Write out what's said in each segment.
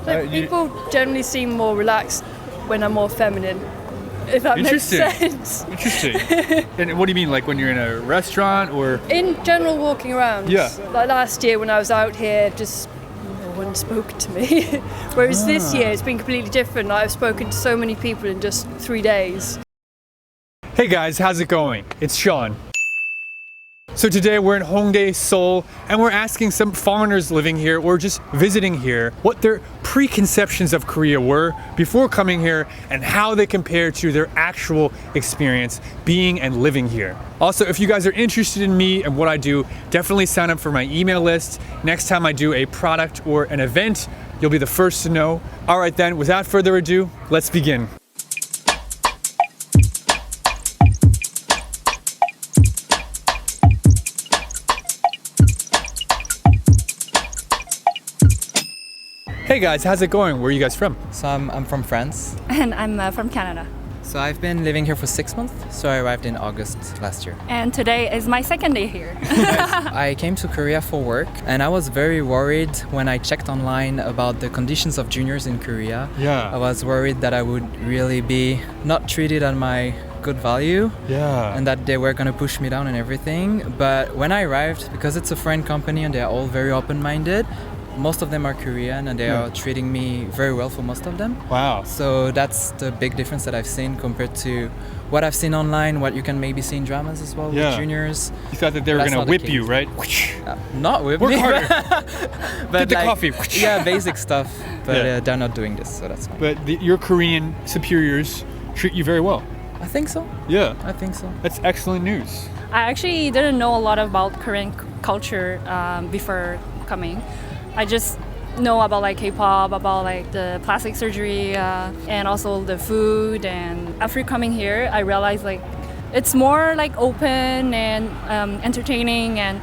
People generally seem more relaxed when I'm more feminine, if that makes sense. Interesting. And what do you mean, like when you're in a restaurant or? In general, walking around. Yeah. Like last year when I was out here, just no one spoke to me. Whereas this year it's been completely different. I've spoken to so many people in just 3 days. Hey guys, how's it going? It's Sean. So today we're in Hongdae, Seoul, and we're asking some foreigners living here or just visiting here what their preconceptions of Korea were before coming here and how they compare to their actual experience being and living here. Also, if you guys are interested in me and what I do, definitely sign up for my email list. Next time I do a product or an event, you'll be the first to know. All right then, without further ado, let's begin. Hey guys, how's it going? Where are you guys from? So I'm from France. And I'm from Canada. So I've been living here for 6 months. So I arrived in August last year. And today is my second day here. I came to Korea for work and I was very worried when I checked online about the conditions of juniors in Korea. Yeah. I was worried that I would really be not treated at my good value. Yeah. And that they were going to push me down and everything. But when I arrived, because it's a foreign company and they're all very open-minded, most of them are Korean and they are treating me very well for most of them. Wow. So that's the big difference that I've seen compared to what I've seen online, what you can maybe see in dramas as well with juniors. You thought that they were going to whip you, right? Not whip Work me. harder. But Get the coffee. Yeah, basic stuff. But they're not doing this, so that's fine. But your Korean superiors treat you very well. I think so. Yeah. I think so. That's excellent news. I actually didn't know a lot about Korean culture before coming. I just know about like K-pop, about like the plastic surgery, and also the food. And after coming here, I realized like it's more like open and entertaining, and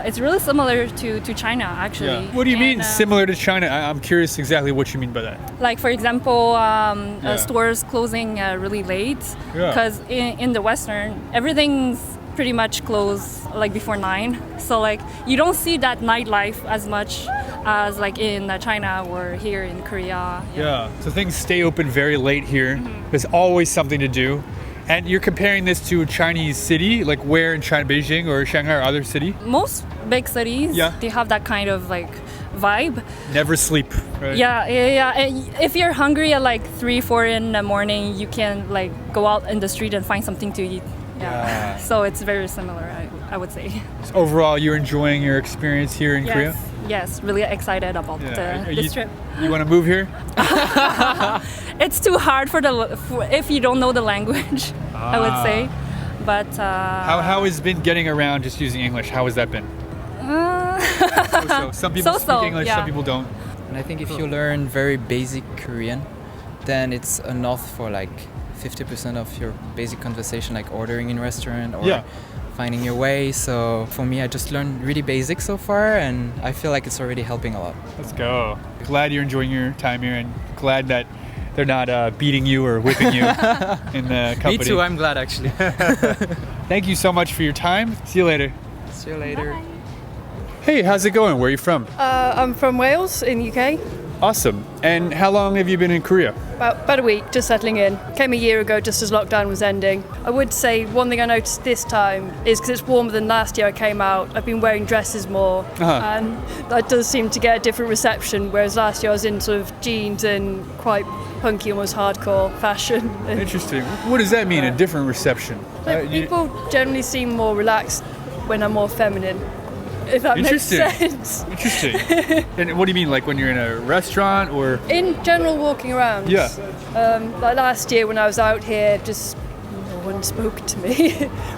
it's really similar to China actually. Yeah. What do you mean similar to China? I'm curious exactly what you mean by that. Like for example, stores closing really late because in the Western everything's pretty much closed like before 9, so like you don't see that nightlife as much as like in China or here in Korea. Yeah. So things stay open very late here. There's always something to do. And you're comparing this to a Chinese city, like where in China, Beijing or Shanghai or other city? Most big cities, they have that kind of like vibe. Never sleep, right? Yeah. And if you're hungry at like 3-4 in the morning, you can like go out in the street and find something to eat. Yeah. So it's very similar, I would say. So overall, you're enjoying your experience here in Korea? Yes, really excited about this trip. You want to move here? It's too hard if you don't know the language, I would say. But how has it been getting around just using English? How has that been? So. Some people speak English, some people don't. And I think if you learn very basic Korean, then it's enough for like 50% of your basic conversation, like ordering in restaurant or finding your way. So for me, I just learned really basic so far, and I feel like it's already helping a lot. Let's go. Glad you're enjoying your time here, and glad that they're not beating you or whipping you in the company. Me too, I'm glad actually. Thank you so much for your time. See you later. See you later. Bye. Hey, how's it going? Where are you from? I'm from Wales in UK. Awesome. And how long have you been in Korea? About a week, just settling in. Came a year ago just as lockdown was ending. I would say one thing I noticed this time is because it's warmer than last year I came out, I've been wearing dresses more. And that does seem to get a different reception, whereas last year I was in sort of jeans and quite punky, almost hardcore fashion. Interesting. What does that mean, a different reception? People generally seem more relaxed when I'm more feminine, if that makes sense. Interesting. And what do you mean, like when you're in a restaurant or? In general, walking around. Yeah. Like last year when I was out here, just no one spoke to me.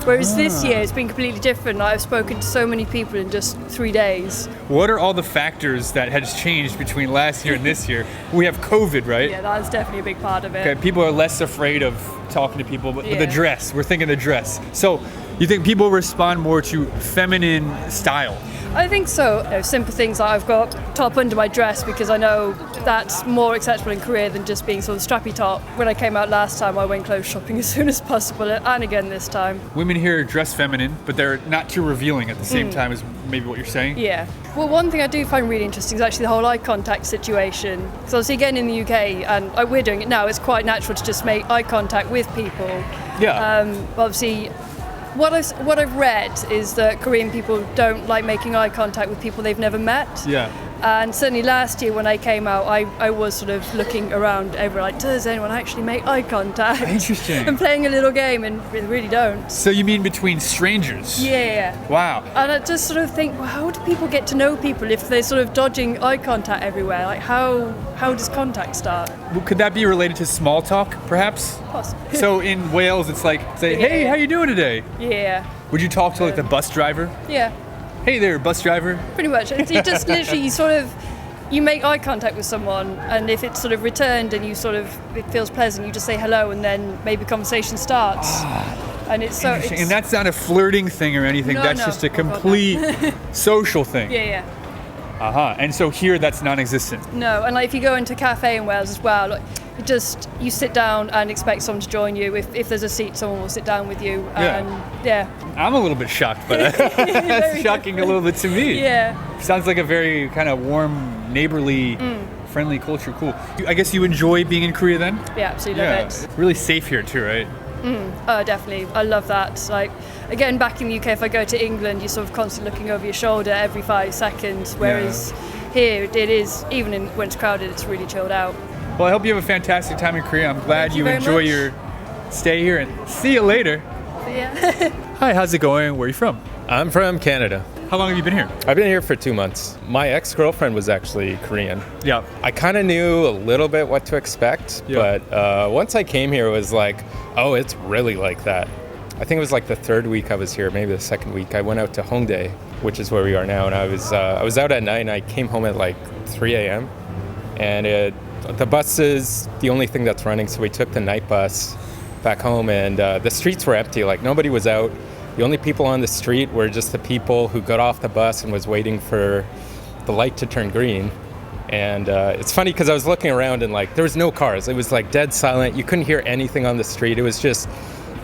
Whereas this year it's been completely different. I've spoken to so many people in just 3 days. What are all the factors that has changed between last year and this year? We have COVID, right? Yeah, that's definitely a big part of it. Okay, people are less afraid of talking to people, but the dress, we're thinking the dress. So you think people respond more to feminine style? I think so. Simple things like I've got top under my dress because I know that's more acceptable in Korea than just being sort of strappy top. When I came out last time, I went clothes shopping as soon as possible, and again this time. Women here dress feminine, but they're not too revealing at the same time as maybe what you're saying. Yeah. Well, one thing I do find really interesting is actually the whole eye contact situation. So obviously, again in the UK, and we're doing it now, it's quite natural to just make eye contact with people. Yeah. Obviously, what I've read is that Korean people don't like making eye contact with people they've never met. Yeah. And certainly last year when I came out, I was sort of looking around over like, does anyone actually make eye contact? Interesting. And playing a little game, and they really don't. So you mean between strangers? Yeah. Wow. And I just sort of think, well, how do people get to know people if they're sort of dodging eye contact everywhere? Like, how does contact start? Well, could that be related to small talk, perhaps? Possibly. So in Wales, it's like, say, hey, how you doing today? Yeah. Would you talk to like the bus driver? Yeah. Hey there, bus driver. Pretty much. You just literally you make eye contact with someone, and if it's sort of returned and it feels pleasant, you just say hello, and then maybe conversation starts. And it's so. It's, and that's not a flirting thing or anything. No, that's no. just a complete social thing. Yeah. And so here, that's non-existent. No, and like if you go into a cafe in Wales as well, like you sit down and expect someone to join you. If there's a seat, someone will sit down with you. And I'm a little bit shocked, but that's shocking a little bit to me. Yeah. Sounds like a very kind of warm, neighborly, friendly culture. Cool. I guess you enjoy being in Korea then? Yeah, absolutely love it. Really safe here too, right? Oh, definitely. I love that. Like, again, back in the UK, if I go to England, you're sort of constantly looking over your shoulder every 5 seconds, whereas here it is, even when it's crowded, it's really chilled out. Well, I hope you have a fantastic time in Korea. I'm glad Thank you you very enjoy much. your stay here, and see you later. So, yeah. Hi, how's it going? Where are you from? I'm from Canada. How long have you been here? I've been here for 2 months. My ex-girlfriend was actually Korean. Yeah. I kind of knew a little bit what to expect, but once I came here, it was like, oh, it's really like that. I think it was like the 3rd week I was here, maybe the 2nd week. I went out to Hongdae, which is where we are now, and I was out at night, and I came home at like 3 a.m. And the bus is the only thing that's running, so we took the night bus back home, and the streets were empty. Like, nobody was out. The only people on the street were just the people who got off the bus and was waiting for the light to turn green. And it's funny because I was looking around and like there was no cars. It was like dead silent. You couldn't hear anything on the street. It was just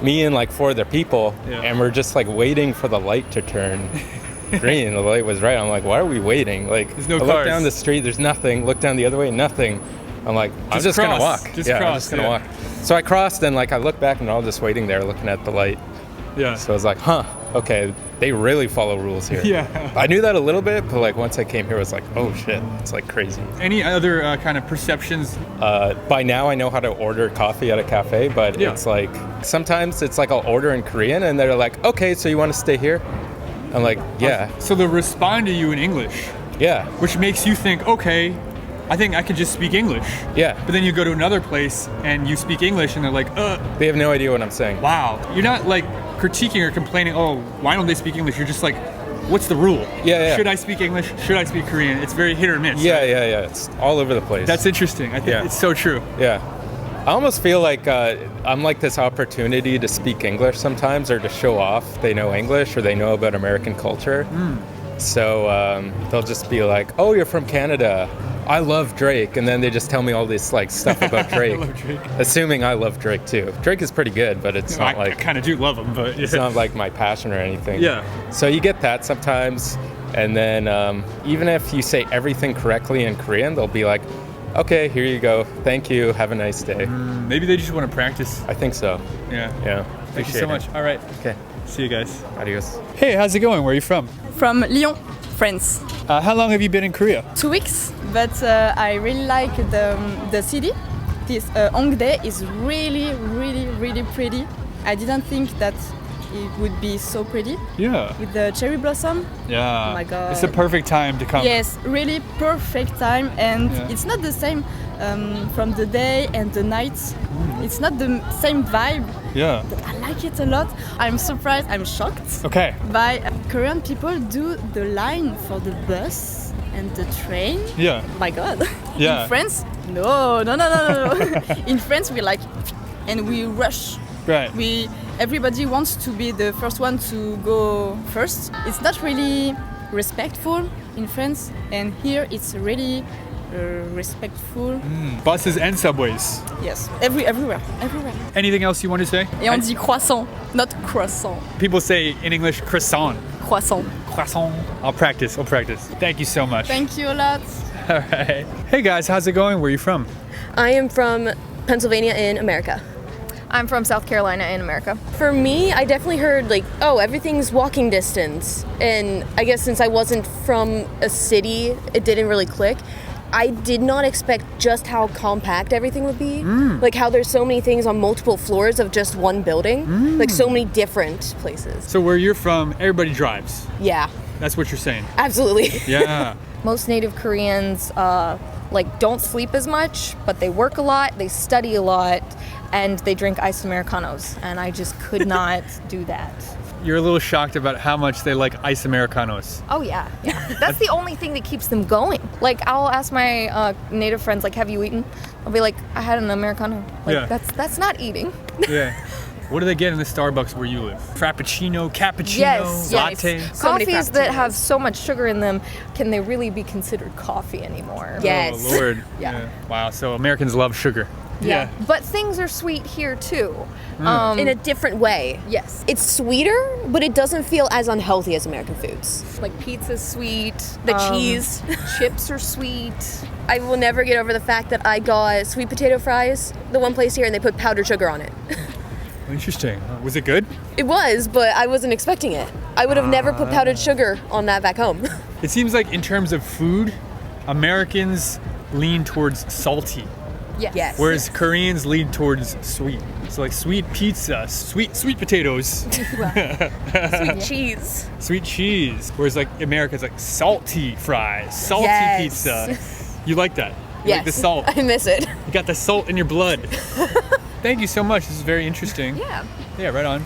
me and like 4 other people, and we're just like waiting for the light to turn green. The light was right. I'm like, why are we waiting? Like, there's no I cars. look down the street, there's nothing. Look down the other way, nothing. I'm like, I'm just gonna walk. Just I'm cross, just gonna walk. So I crossed, and like I look back, and they're all just waiting there, looking at the light. Yeah. So I was like, okay, they really follow rules here. Yeah. I knew that a little bit, but like once I came here, I was like, oh shit, it's like crazy. Any other kind of perceptions? By now I know how to order coffee at a cafe, but it's like, sometimes it's like I'll order in Korean and they're like, okay, so you want to stay here? I'm like, yeah. So they'll respond to you in English. Yeah. Which makes you think, okay, I think I could just speak English. Yeah. But then you go to another place and you speak English and they're like, They have no idea what I'm saying. wow. You're not like critiquing or complaining, oh, why don't they speak English? You're just like, what's the rule? Yeah. Should I speak English? Should I speak Korean? It's very hit or miss. Yeah, right? yeah. It's all over the place. That's interesting. I think it's so true. Yeah. I almost feel like I'm like this opportunity to speak English sometimes, or to show off they know English or they know about American culture. So they'll just be like, oh, you're from Canada. I love Drake. And then they just tell me all this like stuff about Drake. I love Drake. Assuming I love Drake too. Drake is pretty good, but it's not I like, kind of do love him, but it's not like my passion or anything. Yeah. So you get that sometimes. And then even if you say everything correctly in Korean, they'll be like, okay, here you go. Thank you. Have a nice day. Maybe they just want to practice. I think so. Yeah. Yeah. Thank you so much. All right. Okay. See you guys. Adios. Hey, how's it going? Where are you from? From Lyon, France. How long have you been in Korea? 2 weeks, but I really like the city. This Hongdae is really, really, really pretty. I didn't think that it would be so pretty Yeah. with the cherry blossom. Yeah. Oh my God. It's the perfect time to come. Yes, really perfect time, and Yeah. it's not the same from the day and the night. It's not the same vibe. Yeah. But I like it a lot. I'm surprised, I'm shocked Okay. by Korean people do the line for the bus and the train. Yeah. My God. Yeah. In France, no. In France, we like, and we rush. Right. Everybody wants to be the first one to go first. It's not really respectful in France, and here it's really respectful. Buses and subways. Yes, everywhere. Anything else you want to say? Et on dit croissant, not croissant. People say in English croissant. Croissant. Croissant. I'll practice. Thank you so much. Thank you a lot. All right. Hey guys, how's it going? Where are you from? I am from Pennsylvania in America. I'm from South Carolina in America. For me, I definitely heard like, oh, everything's walking distance. And I guess since I wasn't from a city, it didn't really click. I did not expect just how compact everything would be. Like how there's so many things on multiple floors of just one building. Like so many different places. So where you're from, everybody drives. Yeah, That's what you're saying. absolutely. Yeah. Most native Koreans like don't sleep as much, but they work a lot, they study a lot, and they drink iced Americanos. And I just could not do that. You're a little shocked about how much they like ice Americanos. Oh yeah. That's the only thing that keeps them going. Like I'll ask my native friends, like, have you eaten? I'll be like, I had an Americano. Like Yeah. that's not eating. Yeah. What do they get in the Starbucks where you live? Frappuccino, cappuccino, Yes, latte? yes. So many Coffees that frappuccinos. have so much sugar in them, can they really be considered coffee anymore? Yes. Oh, Lord. Yeah. Wow, so Americans love sugar. Yeah. But things are sweet here too. In a different way. Yes. It's sweeter, but it doesn't feel as unhealthy as American foods. Like pizza's sweet. The cheese. Chips are sweet. I will never get over the fact that I got sweet potato fries, the one place here, and they put powdered sugar on it. Interesting. Was it good? It was, but I wasn't expecting it. I would have never put powdered sugar on that back home. It seems like in terms of food, Americans lean towards salty, Yes. whereas Koreans lean towards sweet. So like sweet pizza, sweet potatoes, Cheese. sweet cheese. Whereas like America's like salty fries, salty Yes. pizza. You like that? You Yes. like the salt. I miss it. You got the salt in your blood. Thank you so much. This is very interesting. Yeah. Yeah, right on.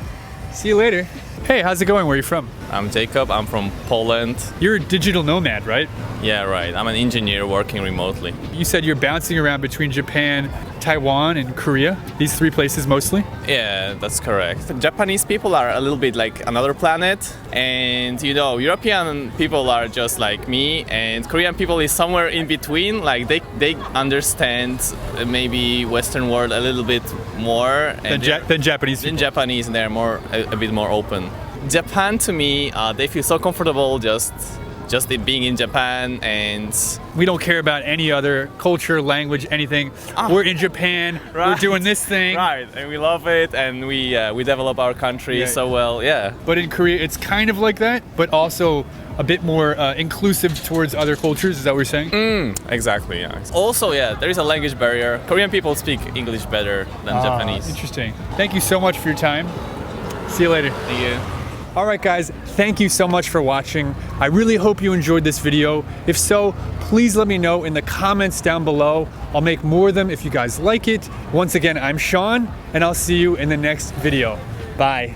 See you later. Hey, how's it going? Where are you from? I'm Jacob. I'm from Poland. You're a digital nomad, right? Yeah, right. I'm an engineer working remotely. You said you're bouncing around between Japan, Taiwan, and Korea. These three places mostly? Yeah, that's correct. Japanese people are a little bit like another planet, and you know, European people are just like me, and Korean people is somewhere in between. Like they understand maybe Western world a little bit more Than Japanese than people. Japanese, and they're more a bit more open. Japan to me, they feel so comfortable just it being in Japan, and We don't care about any other culture, language, anything. We're in Japan. We're Right. doing this thing. right, and we love it, and we develop our country Yeah. so well. Yeah. But in Korea, it's kind of like that, but also a bit more inclusive towards other cultures. Is that what you're saying? Exactly, yeah. Also, yeah, there is a language barrier. Korean people speak English better than Japanese. Interesting. Thank you so much for your time. See you later. Thank you. All right, guys, thank you so much for watching. I really hope you enjoyed this video. If so, please let me know in the comments down below. I'll make more of them if you guys like it. Once again, I'm Sean, and I'll see you in the next video. Bye.